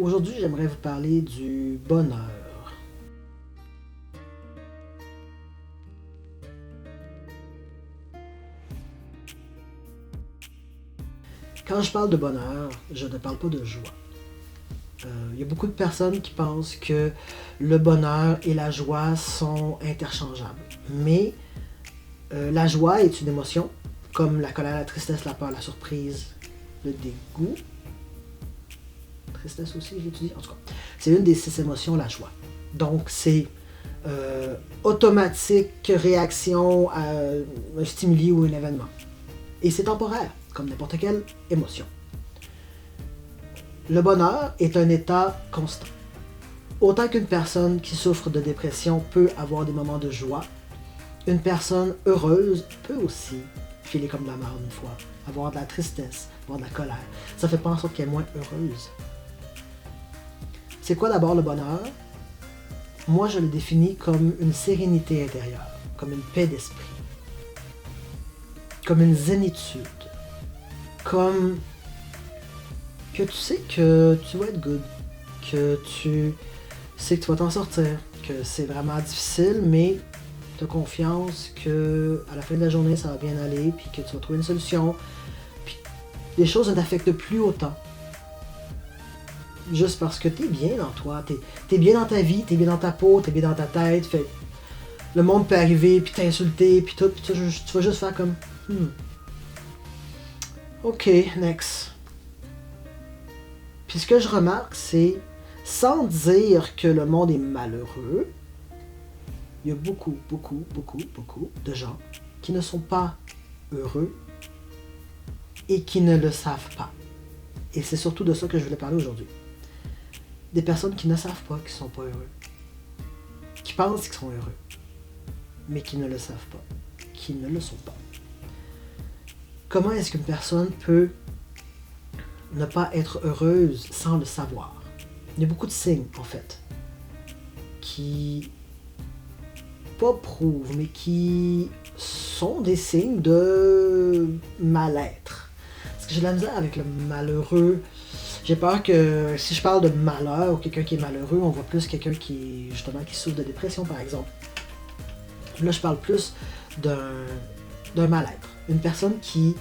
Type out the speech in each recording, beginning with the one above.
Aujourd'hui, j'aimerais vous parler du bonheur. Quand je parle de bonheur, je ne parle pas de joie. Il y a beaucoup de personnes qui pensent que le bonheur et la joie sont interchangeables. Mais la joie est une émotion, comme la colère, la tristesse, la peur, la surprise, le dégoût. Tristesse aussi, j'ai étudié. En tout cas, c'est une des 6 émotions, la joie. Donc, c'est automatique réaction à un stimuli ou un événement. Et c'est temporaire, comme n'importe quelle émotion. Le bonheur est un état constant. Autant qu'une personne qui souffre de dépression peut avoir des moments de joie, une personne heureuse peut aussi filer comme de la merde une fois, avoir de la tristesse, avoir de la colère. Ça fait pas en sorte qu'elle est moins heureuse. C'est quoi d'abord le bonheur? Moi, je le définis comme une sérénité intérieure, comme une paix d'esprit, comme une zénitude, comme que tu sais que tu vas être good, que tu sais que tu vas t'en sortir, que c'est vraiment difficile, mais tu as confiance que à la fin de la journée, ça va bien aller, puis que tu vas trouver une solution, puis les choses ne t'affectent plus autant. Juste parce que t'es bien dans toi, t'es bien dans ta vie, t'es bien dans ta peau, t'es bien dans ta tête, fait le monde peut arriver, puis t'insulter, puis tout, puis tu vas juste faire comme Ok, next. Puis ce que je remarque, c'est, sans dire que le monde est malheureux, il y a beaucoup de gens qui ne sont pas heureux et qui ne le savent pas. Et c'est surtout de ça que je voulais parler aujourd'hui. Des personnes qui ne savent pas qu'ils ne sont pas heureux. Qui pensent qu'ils sont heureux, mais qui ne le savent pas. Qui ne le sont pas. Comment est-ce qu'une personne peut ne pas être heureuse sans le savoir? Il y a beaucoup de signes, en fait, qui, pas prouvent, mais qui sont des signes de mal-être. Parce que j'ai de la misère avec le malheureux. J'ai peur que si je parle de malheur ou quelqu'un qui est malheureux, on voit plus quelqu'un qui, justement, qui souffre de dépression, par exemple. Là, je parle plus d'un mal-être. Une personne qui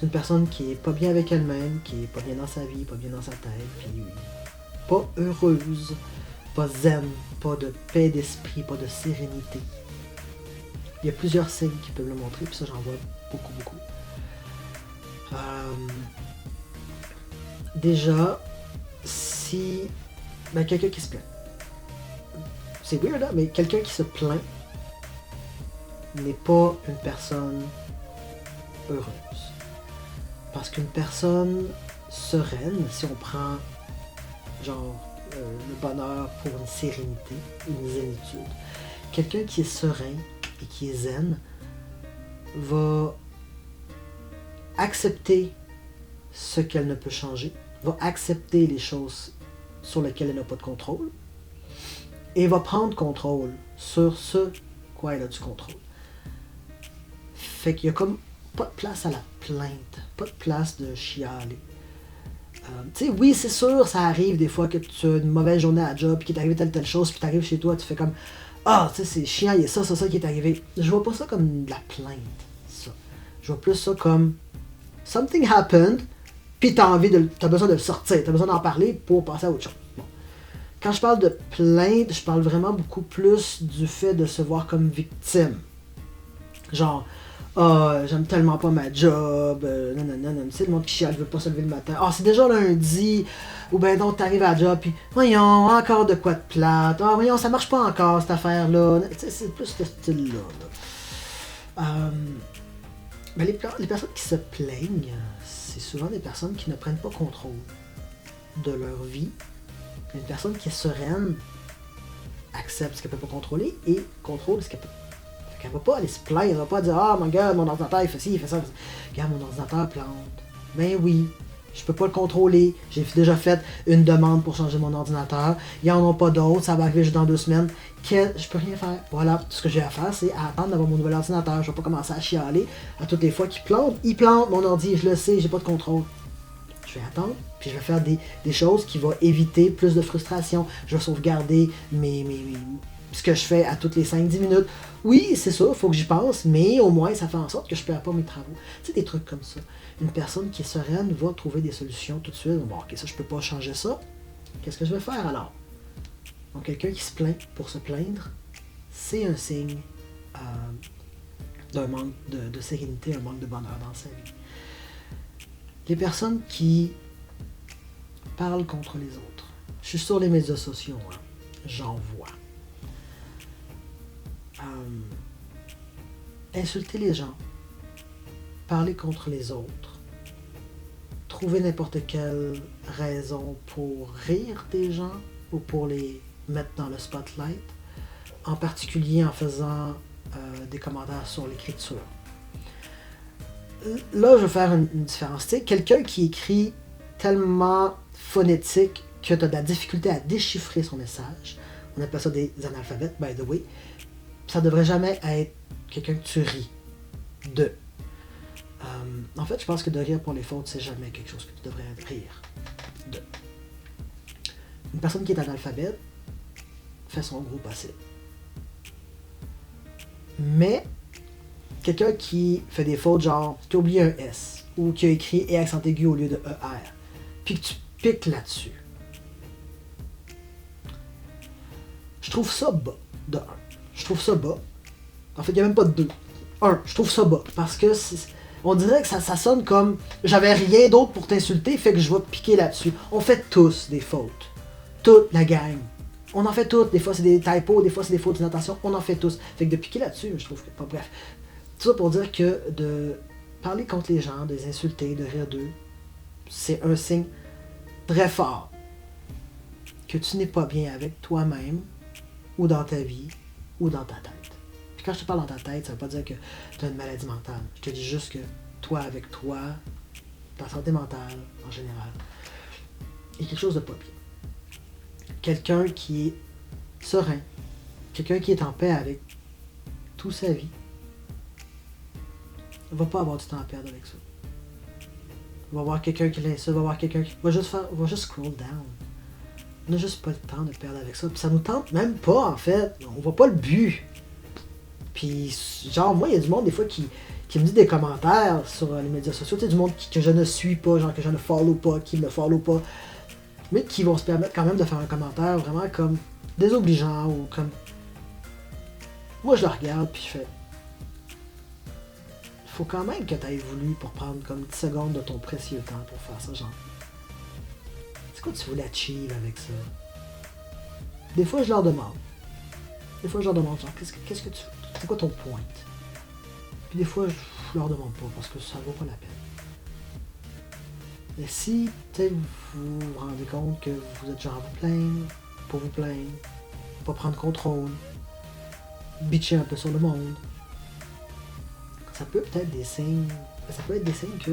est pas bien avec elle-même, qui est pas bien dans sa vie, pas bien dans sa tête, puis pas heureuse, pas zen, pas de paix d'esprit, pas de sérénité. Il y a plusieurs signes qui peuvent le montrer, puis ça j'en vois beaucoup. Déjà, si quelqu'un qui se plaint. C'est weird, hein, mais quelqu'un qui se plaint n'est pas une personne heureuse. Parce qu'une personne sereine, si on prend le bonheur pour une sérénité, une zénitude, quelqu'un qui est serein et qui est zen va accepter ce qu'elle ne peut changer, va accepter les choses sur lesquelles elle n'a pas de contrôle et va prendre contrôle sur ce quoi elle a du contrôle. Fait qu'il y a comme pas de place à la plainte, pas de place de chialer. Tu sais, oui, c'est sûr, ça arrive des fois que tu as une mauvaise journée à la job, puis qu'il est arrivé telle chose, puis tu arrives chez toi, tu fais comme ah, tu sais, c'est chiant, il y a ça qui est arrivé. Je vois pas ça comme de la plainte, ça. Je vois plus ça comme something happened, puis t'as besoin de le sortir, t'as besoin d'en parler pour passer à autre chose. Bon. Quand je parle de plainte, je parle vraiment beaucoup plus du fait de se voir comme victime. Genre, j'aime tellement pas ma job, tu sais, le monde qui chiale, veut pas se lever le matin. C'est déjà lundi, ou ben donc t'arrives à la job, puis voyons, encore de quoi de plate, voyons, ça marche pas encore cette affaire-là. Tu sais, c'est plus ce style-là. Mais les personnes qui se plaignent, c'est souvent des personnes qui ne prennent pas contrôle de leur vie. Une personne qui est sereine accepte ce qu'elle peut pas contrôler et contrôle ce qu'elle peut. Elle va pas aller se plaindre, elle va pas dire mon gars, mon ordinateur il fait ci, il fait ça. Regarde, mon ordinateur plante. Ben oui, je peux pas le contrôler. J'ai déjà fait une demande pour changer mon ordinateur. Ils en ont pas d'autres, ça va arriver juste dans 2 semaines. Je peux rien faire. Voilà, tout ce que j'ai à faire, c'est attendre d'avoir mon nouvel ordinateur. Je vais pas commencer à chialer à toutes les fois qu'il plante. Il plante mon ordi, je le sais, j'ai pas de contrôle. Je je vais attendre, puis je vais faire des choses qui vont éviter plus de frustration. Je vais sauvegarder ce que je fais à toutes les 5-10 minutes. Oui, c'est ça, il faut que j'y pense, mais au moins, ça fait en sorte que je ne perds pas mes travaux. Tu sais, des trucs comme ça. Une personne qui est sereine va trouver des solutions tout de suite. Bon, ok, ça, je peux pas changer ça. Qu'est-ce que je vais faire alors? Donc, quelqu'un qui se plaint pour se plaindre, c'est un signe d'un manque de sérénité, un manque de bonheur dans sa vie. Les personnes qui parlent contre les autres. Je suis sur les médias sociaux, hein. J'en vois. Insulter les gens, parler contre les autres, trouver n'importe quelle raison pour rire des gens ou pour les mettre dans le spotlight, en particulier en faisant des commentaires sur l'écriture. Là, je vais faire une différence. Tu sais, quelqu'un qui écrit tellement phonétique que tu as de la difficulté à déchiffrer son message, on appelle ça des analphabètes, by the way, ça devrait jamais être quelqu'un que tu ris de. En fait, je pense que de rire pour les fautes, c'est jamais quelque chose que tu devrais rire de. Une personne qui est analphabète fait son gros passé. Mais quelqu'un qui fait des fautes, genre, tu as oublié un S, ou qui a écrit et accent aigu au lieu de ER, puis que tu piques là-dessus. Je trouve ça bas, de 1. Je trouve ça bas. En fait, il n'y a même pas de 2. 1, je trouve ça bas, parce que on dirait que ça sonne comme j'avais rien d'autre pour t'insulter, fait que je vais piquer là-dessus. On fait tous des fautes. Toute la gang. On en fait toutes. Des fois, c'est des typos, des fois, c'est des fautes d'innotation. On en fait tous. Fait que de piquer là-dessus, je trouve que pas. Bref. Tout ça pour dire que de parler contre les gens, de les insulter, de rire d'eux, c'est un signe très fort que tu n'es pas bien avec toi-même, ou dans ta vie, ou dans ta tête. Puis quand je te parle dans ta tête, ça veut pas dire que tu as une maladie mentale. Je te dis juste que toi, avec toi, ta santé mentale, en général, il y a quelque chose de pas bien. Quelqu'un qui est serein, quelqu'un qui est en paix avec toute sa vie, ne va pas avoir du temps à perdre avec ça. Il va voir quelqu'un qui l'insulte, va voir quelqu'un qui va juste scroll down. On n'a juste pas le temps de perdre avec ça. Puis ça nous tente même pas, en fait. On voit pas le but. Puis, genre, moi, il y a du monde, des fois, qui me dit des commentaires sur les médias sociaux. Tu sais, du monde que je ne suis pas, genre que je ne follow pas, qui me follow pas. Mais qui vont se permettre quand même de faire un commentaire vraiment comme désobligeant ou comme... Moi, je le regarde, puis je fais... Faut quand même que tu aies voulu pour prendre comme 10 secondes de ton précieux temps pour faire ça, genre. C'est quoi tu voulais achieve avec ça? Des fois, je leur demande. Genre, qu'est-ce que tu... C'est quoi ton point? Puis des fois, je leur demande pas, parce que ça vaut pas la peine. Mais si, tu sais, vous vous rendez compte que vous êtes genre à vous plaindre, pour vous plaindre, pas prendre contrôle, bitcher un peu sur le monde, ça peut être des signes que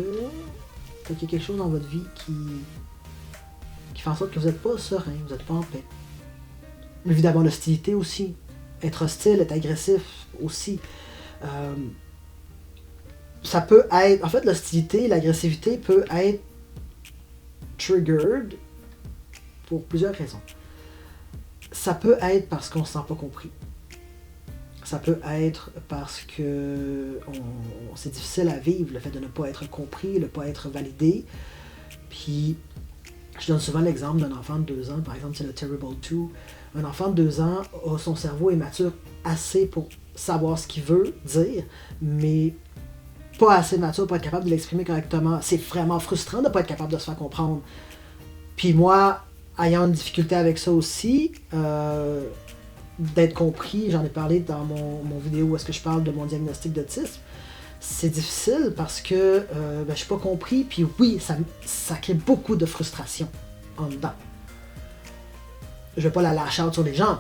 qu'il y a quelque chose dans votre vie qui fait en sorte que vous n'êtes pas serein, vous n'êtes pas en paix. Mais évidemment, l'hostilité aussi. Être hostile, être agressif aussi. Ça peut être... En fait, l'hostilité, l'agressivité peut être triggered pour plusieurs raisons. Ça peut être parce qu'on ne se sent pas compris. Ça peut être parce que c'est difficile à vivre, le fait de ne pas être compris, de ne pas être validé. Puis, je donne souvent l'exemple d'un enfant de 2 ans, par exemple, c'est le Terrible 2. Un enfant de 2 ans a son cerveau est mature assez pour savoir ce qu'il veut dire, mais pas assez mature pour être capable de l'exprimer correctement. C'est vraiment frustrant de ne pas être capable de se faire comprendre. Puis moi, ayant une difficulté avec ça aussi, d'être compris, j'en ai parlé dans mon vidéo où est-ce que je parle de mon diagnostic d'autisme, c'est difficile parce que je suis pas compris, puis oui, ça crée beaucoup de frustration en dedans. Je vais pas la lash out sur les gens,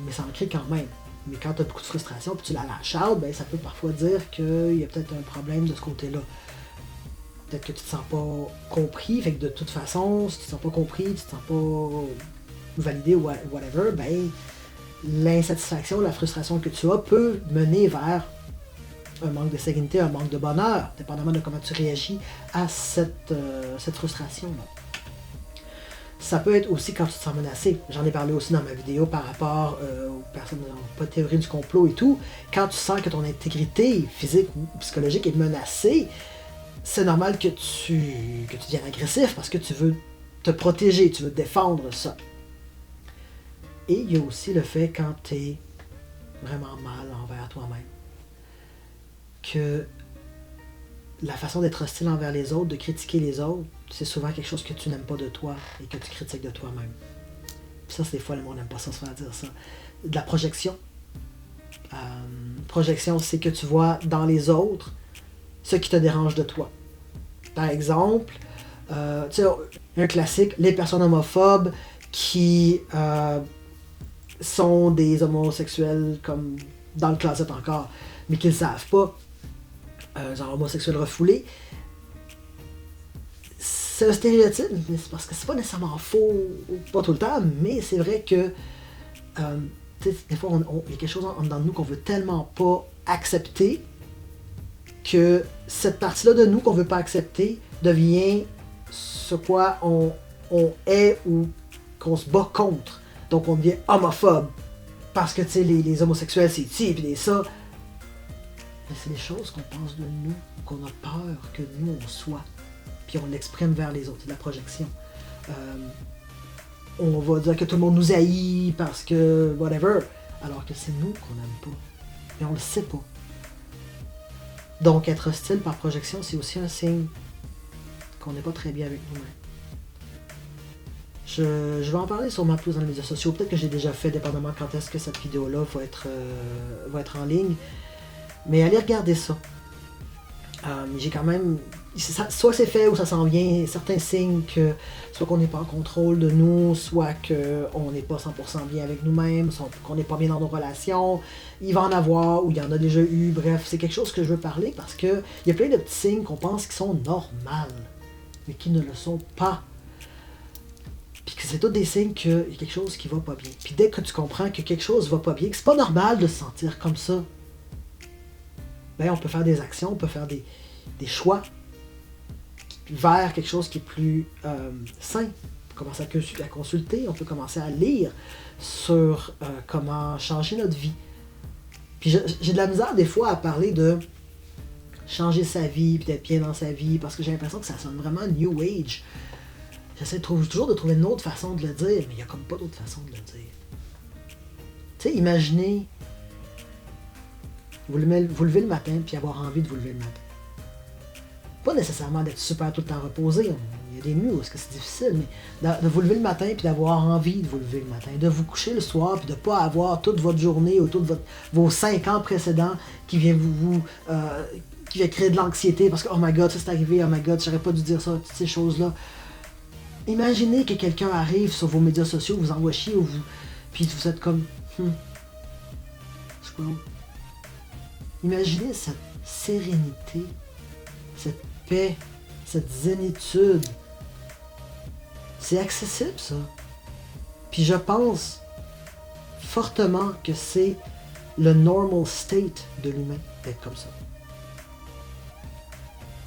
mais ça en crée quand même. Mais quand tu as beaucoup de frustration puis tu la lash out, ça peut parfois dire qu'il y a peut-être un problème de ce côté-là. Peut-être que tu te sens pas compris, fait que de toute façon, si tu te sens pas compris, tu te sens pas validé ou whatever, l'insatisfaction, la frustration que tu as peut mener vers un manque de sérénité, un manque de bonheur, dépendamment de comment tu réagis à cette frustration-là. Ça peut être aussi quand tu te sens menacé. J'en ai parlé aussi dans ma vidéo par rapport aux personnes qui n'ont pas de théorie du complot et tout. Quand tu sens que ton intégrité physique ou psychologique est menacée, c'est normal que tu deviennes agressif parce que tu veux te protéger, tu veux défendre ça. Et il y a aussi le fait quand tu es vraiment mal envers toi-même, que la façon d'être hostile envers les autres, de critiquer les autres, c'est souvent quelque chose que tu n'aimes pas de toi et que tu critiques de toi-même. Puis ça, c'est des fois, le monde n'aime pas ça, se faire dire ça. De la projection. Projection, c'est que tu vois dans les autres ce qui te dérange de toi. Par exemple, tu sais, un classique, les personnes homophobes qui sont des homosexuels comme dans le closet encore, mais qui ne le savent pas, genre homosexuels refoulés. C'est un stéréotype, mais c'est parce que c'est pas nécessairement faux, pas tout le temps, mais c'est vrai que des fois, il y a quelque chose en dedans de nous qu'on veut tellement pas accepter que cette partie-là de nous qu'on veut pas accepter devient ce quoi on est ou qu'on se bat contre. Donc on devient homophobe. Parce que tu sais, les homosexuels c'est ci et ça. Mais c'est des choses qu'on pense de nous, qu'on a peur que nous on soit. Puis on l'exprime vers les autres, c'est de la projection. On va dire que tout le monde nous haït parce que whatever, alors que c'est nous qu'on n'aime pas. Mais on le sait pas. Donc être hostile par projection, c'est aussi un signe qu'on n'est pas très bien avec nous-mêmes. Je vais en parler sûrement plus dans les médias sociaux. Peut-être que j'ai déjà fait, dépendamment quand est-ce que cette vidéo-là va être en ligne. Mais allez regarder ça. J'ai quand même... soit c'est fait ou ça s'en vient, certains signes que soit qu'on n'est pas en contrôle de nous, soit qu'on n'est pas 100% bien avec nous-mêmes, soit qu'on n'est pas bien dans nos relations. Il va en avoir ou il y en a déjà eu. Bref, c'est quelque chose que je veux parler parce qu'il y a plein de petits signes qu'on pense qui sont normaux, mais qui ne le sont pas. Puis que c'est tous des signes qu'il y a quelque chose qui va pas bien. Puis dès que tu comprends que quelque chose va pas bien, que c'est pas normal de se sentir comme ça, ben on peut faire des actions, on peut faire des choix vers quelque chose qui est plus sain. On peut commencer à consulter, on peut commencer à lire sur comment changer notre vie. Puis j'ai de la misère des fois à parler de changer sa vie, puis d'être bien dans sa vie, parce que j'ai l'impression que ça sonne vraiment New Age. J'essaie toujours de trouver une autre façon de le dire, mais il n'y a comme pas d'autre façon de le dire. Tu sais, imaginez vous lever le matin puis avoir envie de vous lever le matin. Pas nécessairement d'être super tout le temps reposé, il y a des nuits où c'est difficile, mais de vous lever le matin puis d'avoir envie de vous lever le matin, de vous coucher le soir puis de ne pas avoir toute votre journée ou tous vos 5 ans précédents qui vient qui vient créer de l'anxiété parce que oh my god, ça c'est arrivé, oh my god, j'aurais pas dû dire ça, toutes ces choses-là. Imaginez que quelqu'un arrive sur vos médias sociaux, vous envoie chier, puis vous êtes comme scroll. Imaginez cette sérénité, cette paix, cette zénitude. C'est accessible, ça. Puis je pense fortement que c'est le normal state de l'humain d'être comme ça.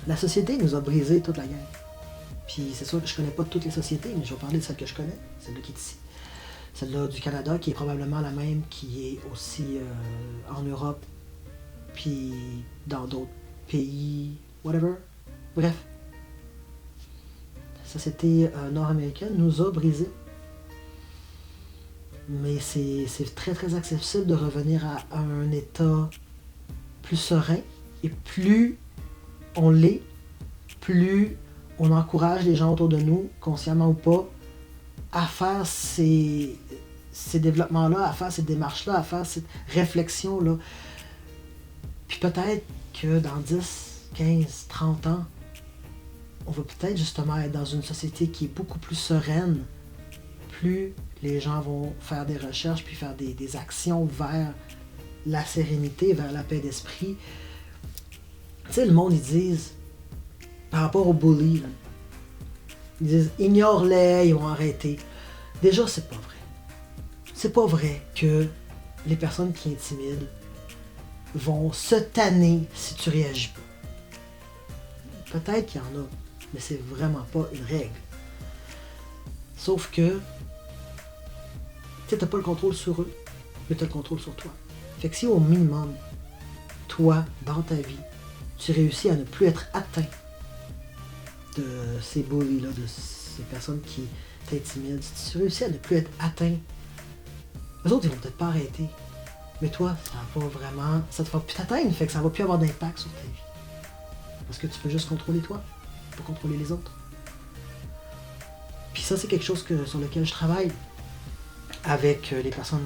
La société nous a brisé toute la guerre. Puis c'est sûr que je connais pas toutes les sociétés, mais je vais parler de celle que je connais, celle-là qui est ici. Celle-là du Canada, qui est probablement la même qui est aussi en Europe, puis dans d'autres pays, whatever. Bref. La société nord-américaine nous a brisés. Mais c'est très très accessible de revenir à un état plus serein. Et plus on l'est, plus on encourage les gens autour de nous, consciemment ou pas, à faire ces développements-là, à faire ces démarches-là, à faire cette réflexion-là. Puis peut-être que dans 10, 15, 30 ans, on va peut-être justement être dans une société qui est beaucoup plus sereine, plus les gens vont faire des recherches puis faire des actions vers la sérénité, vers la paix d'esprit. Tu sais, le monde, ils disent, par rapport aux bullies, là, ils disent, ignore-les, ils vont arrêter. Déjà, c'est pas vrai. C'est pas vrai que les personnes qui intimident vont se tanner si tu réagis pas. Peut-être qu'il y en a, mais c'est vraiment pas une règle. Sauf que tu n'as pas le contrôle sur eux, mais tu as le contrôle sur toi. Fait que si au minimum, toi, dans ta vie, tu réussis à ne plus être atteint de ces bullies-là, de ces personnes qui t'intimident, si tu réussis à ne plus être atteint, eux autres, ils vont peut-être pas arrêter. Mais toi, ça va pas vraiment. Ça te va plus t'atteindre, fait que ça va plus avoir d'impact sur ta vie. Parce que tu peux juste contrôler toi, pas contrôler les autres. Puis ça, c'est quelque chose sur lequel je travaille avec les personnes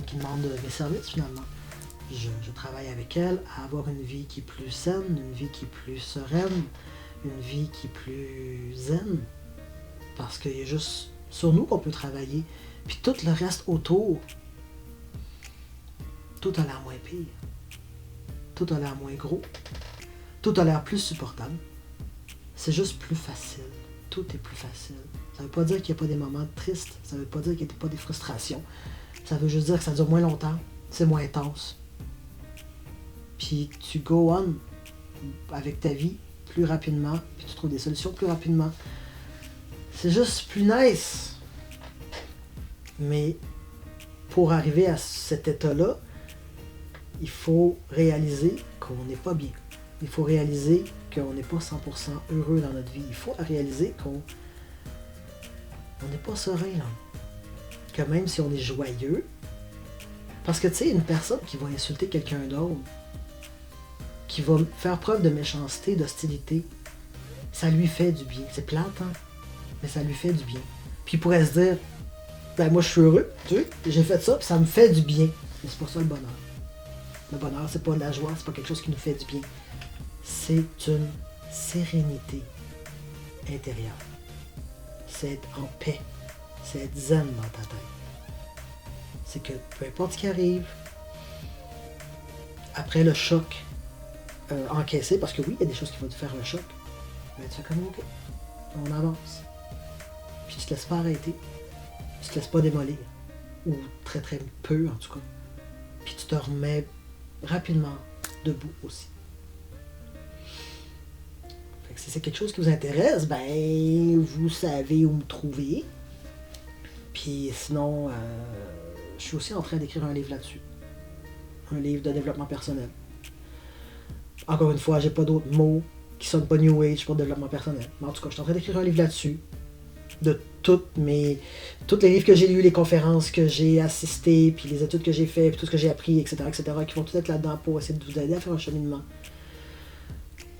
qui demandent mes services finalement. Je travaille avec elles à avoir une vie qui est plus saine, une vie qui est plus sereine, une vie qui est plus zen. Parce qu'il y a juste sur nous qu'on peut travailler. Puis tout le reste autour, tout a l'air moins pire. Tout a l'air moins gros. Tout a l'air plus supportable. C'est juste plus facile. Tout est plus facile. Ça veut pas dire qu'il n'y a pas des moments tristes. Ça veut pas dire qu'il n'y a pas des frustrations. Ça veut juste dire que ça dure moins longtemps. C'est moins intense. Puis tu go on avec ta vie plus rapidement. Puis tu trouves des solutions plus rapidement. C'est juste plus nice. Mais pour arriver à cet état-là, il faut réaliser qu'on n'est pas bien. Il faut réaliser qu'on n'est pas 100% heureux dans notre vie. Il faut réaliser qu'on n'est pas serein, là. Que même si on est joyeux, parce que tu sais, une personne qui va insulter quelqu'un d'autre, qui va faire preuve de méchanceté, d'hostilité, ça lui fait du bien. C'est plate, hein? Mais ça lui fait du bien. Puis il pourrait se dire, ben moi je suis heureux, tu sais, j'ai fait ça, puis ça me fait du bien. Mais c'est pas ça le bonheur. Le bonheur, c'est pas de la joie, c'est pas quelque chose qui nous fait du bien. C'est une sérénité intérieure. C'est être en paix. C'est être zen dans ta tête. C'est que peu importe ce qui arrive, après le choc encaissé, parce que oui, il y a des choses qui vont te faire le choc, mais tu fais comme ok, on avance. Puis tu te laisses pas arrêter. Tu te laisses pas démolir. Ou très très peu en tout cas. Puis tu te remets rapidement debout aussi. Fait que si c'est quelque chose qui vous intéresse, ben vous savez où me trouver. Puis sinon, je suis aussi en train d'écrire un livre là-dessus. Un livre de développement personnel. Encore une fois, j'ai pas d'autres mots qui sonnent pas New Age pour développement personnel. Mais en tout cas, je suis en train d'écrire un livre là-dessus. De tous les livres que j'ai lus, les conférences que j'ai assistées, puis les études que j'ai faites, puis tout ce que j'ai appris, etc., qui vont tout être là-dedans pour essayer de vous aider à faire un cheminement.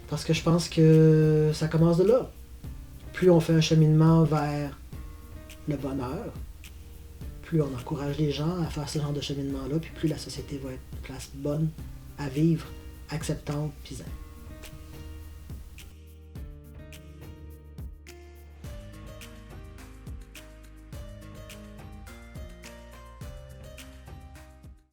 Parce que je pense que ça commence de là. Plus on fait un cheminement vers le bonheur, plus on encourage les gens à faire ce genre de cheminement-là, puis plus la société va être une place bonne à vivre, acceptante, puis zen.